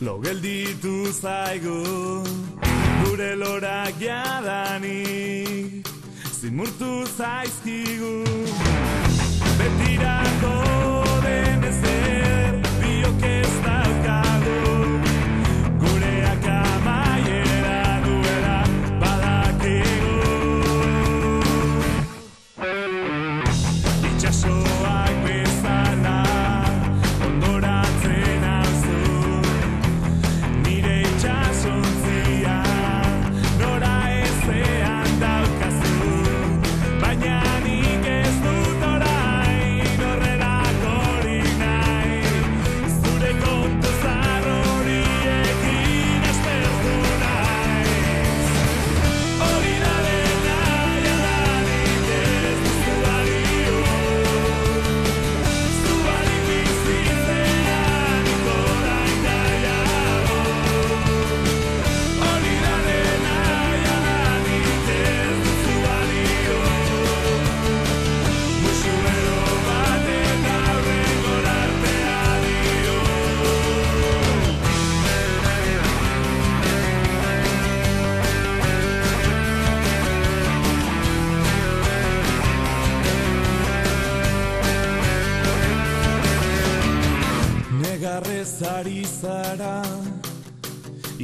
Lo gelditu zaigu gure lorak jadanik zimurtu zaizkigu betirako den ezer biok ez daukagu gureak amaiera duela badakigu itxasoak bezala ondoratzen alzu nire itxasontzia nora ezean daukazu baina nik ez dut orain horrelakorik nahi zure kontu zahar horiekin aspertu naiz hori da dena jadanik ez duzu balio zuari bizitzean orain nahiago hori da dena jadanik ez duzu balio musuero bat eta aurrengor artea dio negarrez ari zara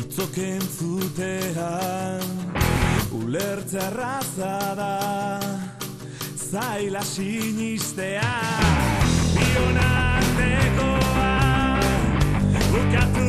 itzok entzutean ulertze erraza da zaila sinistea bion artekoa bukatu